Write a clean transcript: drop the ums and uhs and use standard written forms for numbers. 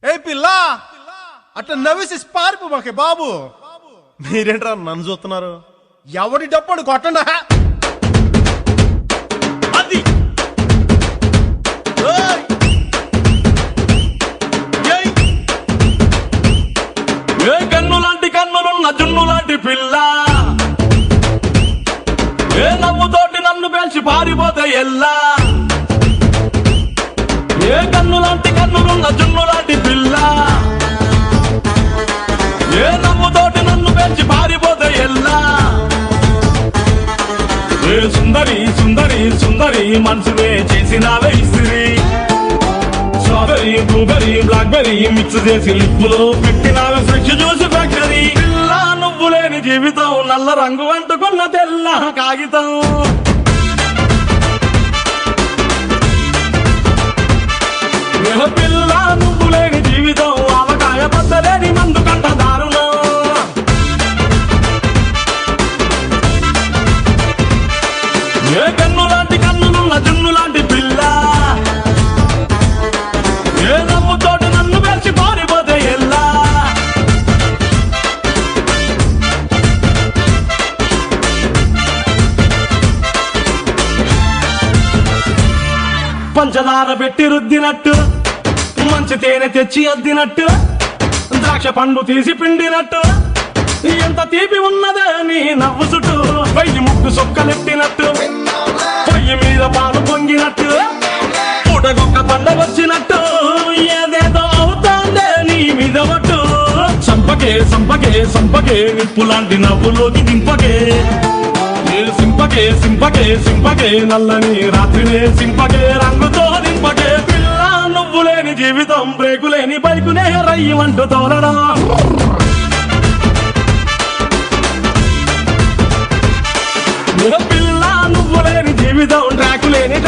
ఏ పిల్ల అట్లా నవ్వేసి పారిపో మాకే బాబు. మీరేంట్రా నన్ను చూస్తున్నారు? ఎవడి డప్పుడు కొట్టండా. అది ఏ కన్ను లాంటి కన్నులున్న జున్ను లాంటి పిల్ల, ఏ నవ్వుతోటి నన్ను పేల్చి పారిపోతే ఎల్లా. ఏ కన్ను లాంటి కన్నులున్న జున్ను లాంటి పిల్ల, ఏ నవ్వుతోటి నన్ను పేల్చి పారిపోతే ఎల్లా. ఏ సుందరి సుందరి సుందరి మనసువే చేసినావే ఇస్త్రీ, స్ట్రాబెరీ బ్లూబెరీ బ్లాక్బెరీ మిక్స్ చేసి లిప్పులో పెట్టినావే ఫ్రెష్ జ్యూస్ ఫ్యాక్టరీ. పిల్ల నువ్వు లేని జీవితం నల్ల రంగు అంటుకున్న తెల్ల కాగితం. పిల్ల నువ్వు లేని జీవితం ఆవకాయ పద్దలేని మందు కంట దారుణం. ఏ కన్ను లాంటి కన్నులున్న జున్ను లాంటి పిల్ల, ఏ నవ్వుతోటి నన్ను పేల్చి పారిపోతే ఎల్లా. పంచదార పెట్టి రుద్దినట్టు, మంచి తేనె తెచ్చి అద్దినట్టు, ద్రాక్ష పండు తీసి పిండినట్టు, ఎంత తీపి ఉన్నదే నీ నవ్వు చుట్టూ. వెయ్యి ముగ్గు సొక్కలెట్టినట్టు, పొయ్యి మీద పాలు పొంగినట్టు, పూటకొక్క పండగొచ్చినట్టు, ఏదేదో అవుతాందే నీ మీద ఒట్టు. సంపకే సంపకే సంపకే నిప్పు లాంటి నవ్వులోకి దింపకే, సింపకే సింపకే సింపకే నల్లని రాత్రినే సింపకే రంగుతో దింపకే. పిల్ల నువ్వు లేని జీవితం బ్రేకు లేని బైకునే రయ్యమంటూ తోలడం. పిల్ల నువ్వు లేని జీవితం ట్రాకు లేని